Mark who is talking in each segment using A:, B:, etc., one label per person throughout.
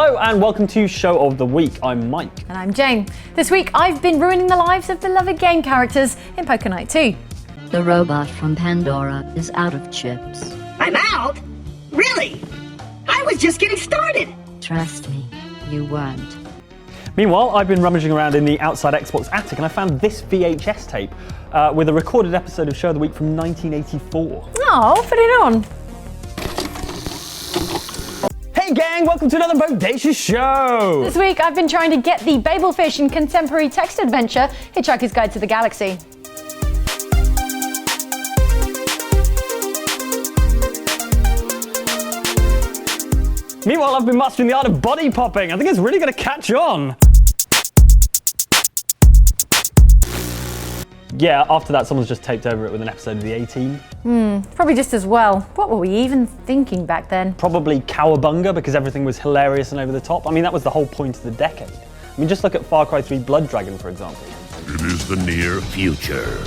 A: Hello and welcome to Show of the Week. I'm Mike.
B: And I'm Jane. This week I've been ruining the lives of beloved game characters in Poker Night 2.
C: The robot from Pandora is out of chips.
D: I'm out? Really? I was just getting started.
C: Trust me, you weren't.
A: Meanwhile, I've been rummaging around in the Outside Xbox attic and I found this VHS tape with a recorded episode of Show of the Week from 1984.
B: Oh, put it on.
A: Hey gang, welcome to another Bodacious show!
B: This week I've been trying to get the Babelfish and contemporary text adventure Hitchhiker's Guide to the Galaxy.
A: Meanwhile, I've been mastering the art of body popping. I think it's really going to catch on. Yeah, after that, someone's just taped over it with an episode of the A-Team.
B: Probably just as well. What were we even thinking back then?
A: Probably cowabunga because everything was hilarious and over the top. I mean, that was the whole point of the decade. I mean, just look at Far Cry 3 Blood Dragon, for example.
E: It is the near future.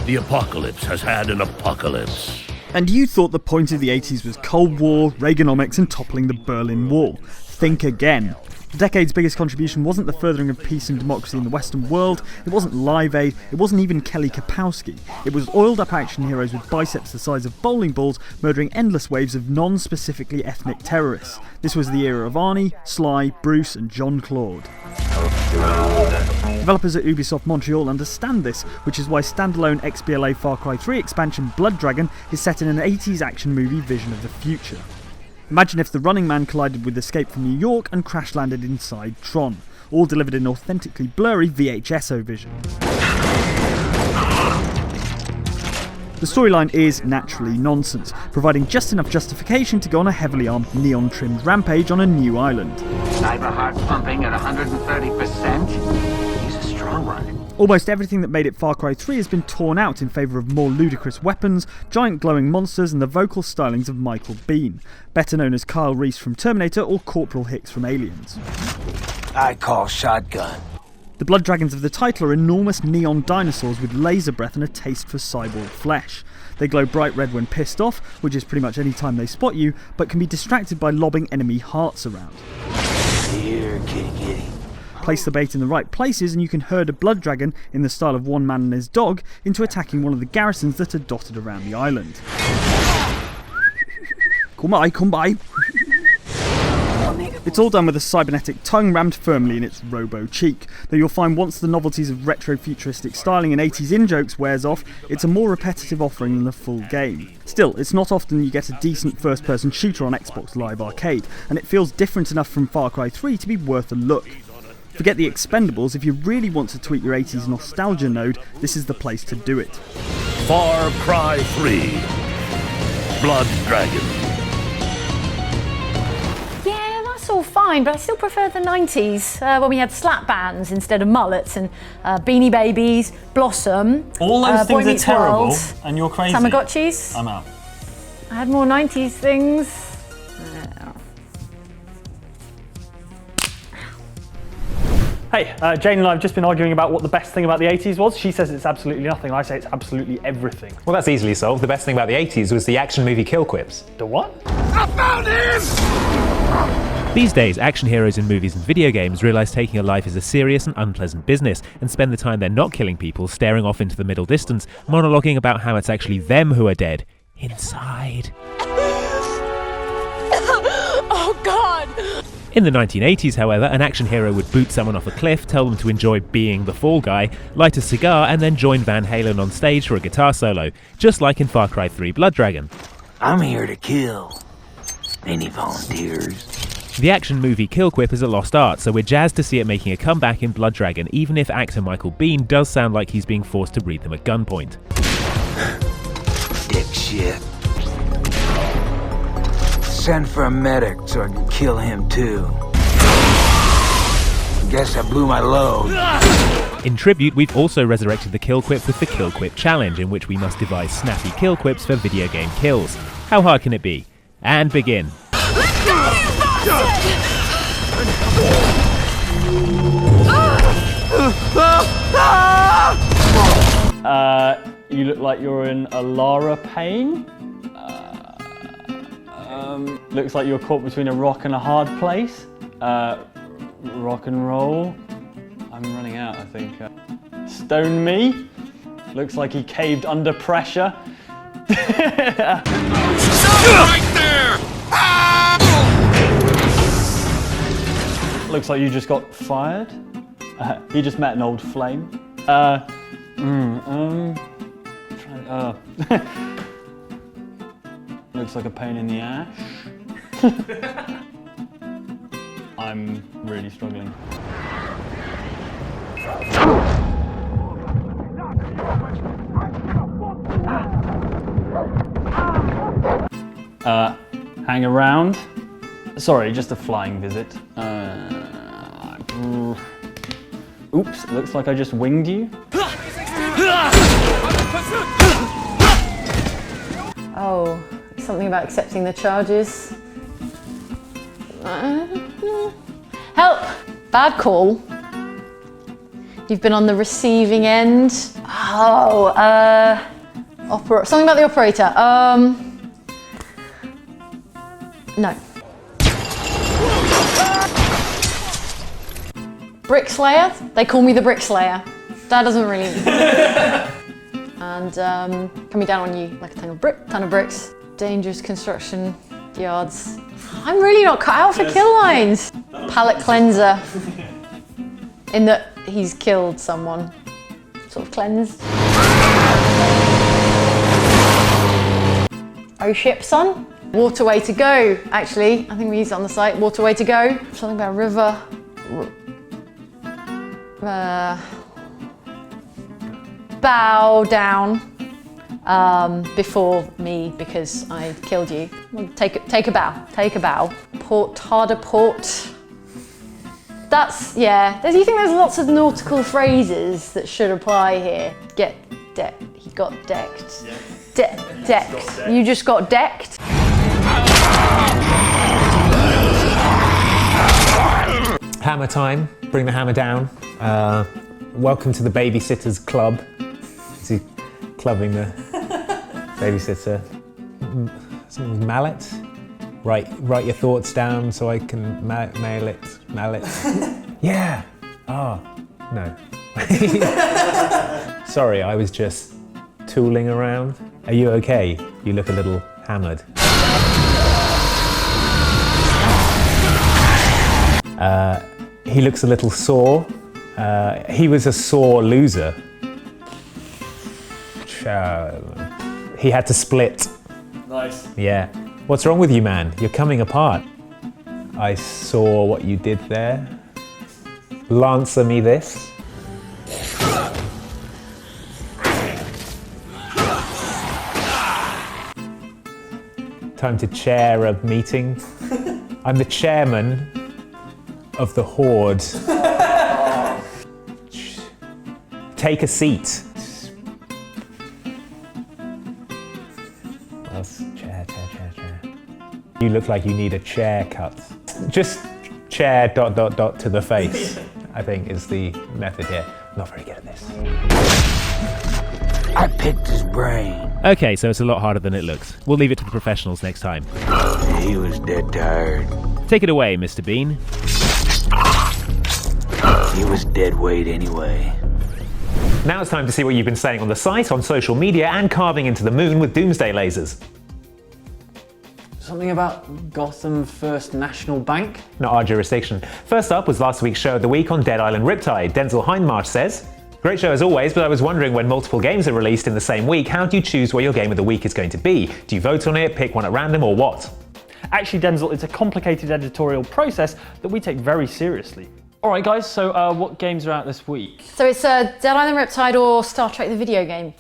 E: The apocalypse has had an apocalypse.
F: And you thought the point of the 80s was Cold War, Reaganomics and toppling the Berlin Wall. Think again. The decade's biggest contribution wasn't the furthering of peace and democracy in the Western world, it wasn't Live Aid, it wasn't even Kelly Kapowski. It was oiled-up action heroes with biceps the size of bowling balls murdering endless waves of non-specifically ethnic terrorists. This was the era of Arnie, Sly, Bruce and Jean-Claude. Developers at Ubisoft Montreal understand this, which is why standalone XBLA Far Cry 3 expansion Blood Dragon is set in an 80s action movie vision of the future. Imagine if the Running Man collided with Escape from New York and crash-landed inside Tron, all delivered in authentically blurry VHSO vision. The storyline is naturally nonsense, providing just enough justification to go on a heavily armed, neon-trimmed rampage on a new island.
G: Cyber heart pumping at 130%. He's a strong one.
F: Almost everything that made it Far Cry 3 has been torn out in favour of more ludicrous weapons, giant glowing monsters and the vocal stylings of Michael Biehn, better known as Kyle Reese from Terminator or Corporal Hicks from Aliens.
G: I call shotgun.
F: The blood dragons of the title are enormous neon dinosaurs with laser breath and a taste for cyborg flesh. They glow bright red when pissed off, which is pretty much any time they spot you, but can be distracted by lobbing enemy hearts around.
G: Here, kitty kitty.
F: Place the bait in the right places and you can herd a blood dragon, in the style of One Man and His Dog, into attacking one of the garrisons that are dotted around the island. Come by. It's all done with a cybernetic tongue rammed firmly in its robo-cheek, though you'll find once the novelties of retro-futuristic styling and 80s in-jokes wears off, it's a more repetitive offering than the full game. Still, it's not often you get a decent first-person shooter on Xbox Live Arcade, and it feels different enough from Far Cry 3 to be worth a look. Forget the Expendables, if you really want to tweak your 80s nostalgia node, this is the place to do it.
E: Far Cry 3 Blood Dragon.
B: Yeah, that's all fine, but I still prefer the 90s, when we had slap bands instead of mullets and Beanie Babies, Blossom,
A: All those
B: Boy
A: things are
B: Meets
A: terrible
B: World,
A: and you're crazy.
B: Tamagotchis.
A: I'm out.
B: I had more 90s things.
A: Hey, Jane and I have just been arguing about what the best thing about the 80s was. She says it's absolutely nothing, I say it's absolutely everything.
H: Well, that's easily solved. The best thing about the 80s was the action movie Kill Quips.
A: The what?
E: I found him!
I: These days, action heroes in movies and video games realise taking a life is a serious and unpleasant business and spend the time they're not killing people staring off into the middle distance, monologuing about how it's actually them who are dead. Inside.
J: Oh, God!
I: In the 1980s, however, an action hero would boot someone off a cliff, tell them to enjoy being the fall guy, light a cigar, and then join Van Halen on stage for a guitar solo, just like in Far Cry 3 Blood Dragon.
G: I'm here to kill. Any volunteers?
I: The action movie Kill Quip is a lost art, so we're jazzed to see it making a comeback in Blood Dragon, even if actor Michael Biehn does sound like he's being forced to read them at gunpoint.
G: Dick shit. Send for a medic so I can kill him too. Guess I blew my load.
I: In tribute, we've also resurrected the Kill Quip with the Kill Quip Challenge, in which we must devise snappy kill quips for video game kills. How hard can it be? And begin.
A: You look like you're in a Lara pain. Looks like you're caught between a rock and a hard place. Rock and roll. I'm running out, I think. Stone me. Looks like he caved under pressure.
E: Right there!
A: Looks like you just got fired. He just met an old flame. Looks like a pain in the ash. I'm really struggling. Hang around. Sorry, just a flying visit. Oops, looks like I just winged you.
B: Oh, something about accepting the charges. Help! Bad call. You've been on the receiving end. Oh, something about the operator. No. Brickslayer? They call me the Brickslayer. That doesn't really... And coming down on you like a ton of bricks. Dangerous construction yards. I'm really not cut out for kill lines. Palate cleanser. In that he's killed someone. Sort of cleansed. Oh ship, son. Waterway to go, actually. I think we used it on the site. Waterway to go. Something about river. Bow down before me because I killed you. Well, take a bow. Take a bow. Port, harder port. That's, yeah. You think there's lots of nautical phrases that should apply here? Get decked. He got decked. Yeah. Decked. You just got decked.
H: Hammer time. Bring the hammer down. Welcome to the babysitter's club. Is he clubbing the babysitter? Something with mallet. Write your thoughts down so I can mail it. Mallet. Yeah. Oh, no. Sorry, I was just tooling around. Are you okay? You look a little hammered. He looks a little sore. He was a sore loser. He had to split.
A: Nice.
H: Yeah. What's wrong with you, man? You're coming apart. I saw what you did there. Lancer me this. Time to chair a meeting. I'm the chairman of the horde. Take a seat. Well, chair. You look like you need a chair cut. Just chair ... to the face, I think is the method here. I'm not very good at this.
G: I picked his brain.
I: Okay, so it's a lot harder than it looks. We'll leave it to the professionals next time.
G: He was dead tired.
I: Take it away, Mr. Bean.
G: He was dead weight anyway.
H: Now it's time to see what you've been saying on the site, on social media, and carving into the moon with doomsday lasers.
A: Something about Gotham First National Bank?
H: Not our jurisdiction. First up was last week's show of the week on Dead Island Riptide. Denzel Hindmarsh says, "Great show as always, but I was wondering when multiple games are released in the same week, how do you choose what your game of the week is going to be? Do you vote on it, pick one at random, or what?"
A: Actually, Denzel, it's a complicated editorial process that we take very seriously. All right, guys, so what games are out this week?
B: So it's Dead Island Riptide or Star Trek the video game.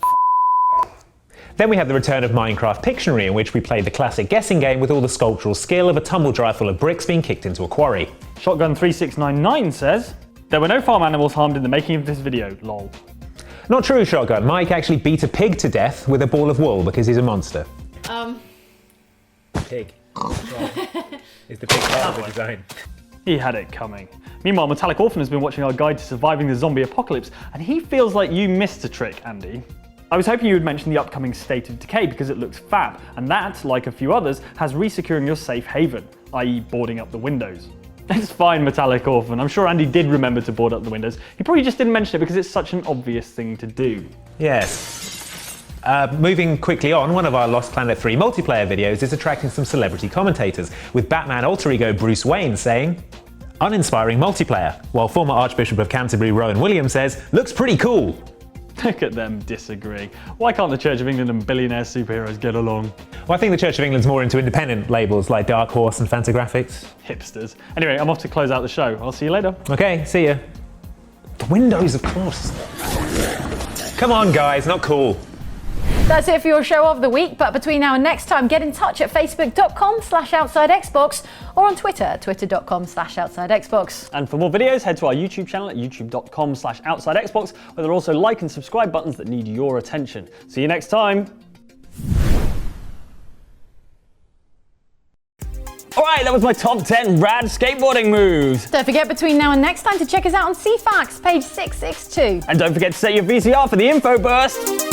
H: Then we have the return of Minecraft Pictionary, in which we played the classic guessing game with all the sculptural skill of a tumble dryer full of bricks being kicked into a quarry.
A: Shotgun3699 says, "There were no farm animals harmed in the making of this video, lol."
H: Not true, Shotgun. Mike actually beat a pig to death with a ball of wool because he's a monster. Pig. Is the pig part of the design?
A: He had it coming. Meanwhile, Metallic Orphan has been watching our guide to surviving the zombie apocalypse, and he feels like you missed a trick, Andy. I was hoping you would mention the upcoming State of Decay because it looks fab, and that, like a few others, has re-securing your safe haven, i.e. boarding up the windows. It's fine, Metallic Orphan. I'm sure Andy did remember to board up the windows. He probably just didn't mention it because it's such an obvious thing to do.
H: Yes. Moving quickly on, one of our Lost Planet 3 multiplayer videos is attracting some celebrity commentators, with Batman alter ego Bruce Wayne saying, "Uninspiring multiplayer," while former Archbishop of Canterbury Rowan Williams says, "Looks pretty cool."
A: Look at them disagreeing. Why can't the Church of England and billionaire superheroes get along?
H: Well, I think the Church of England's more into independent labels like Dark Horse and Fantagraphics.
A: Hipsters. Anyway, I'm off to close out the show. I'll see you later.
H: Okay, see ya. The windows, of course. Come on, guys, not cool.
B: That's it for your show of the week, but between now and next time, get in touch at facebook.com/OutsideXbox or on Twitter at twitter.com/OutsideXbox.
A: And for more videos, head to our YouTube channel at youtube.com/OutsideXbox, where there are also like and subscribe buttons that need your attention. See you next time. Alright, that was my top 10 rad skateboarding moves.
B: Don't forget between now and next time to check us out on CFAX, page 662.
A: And don't forget to set your VCR for the info burst.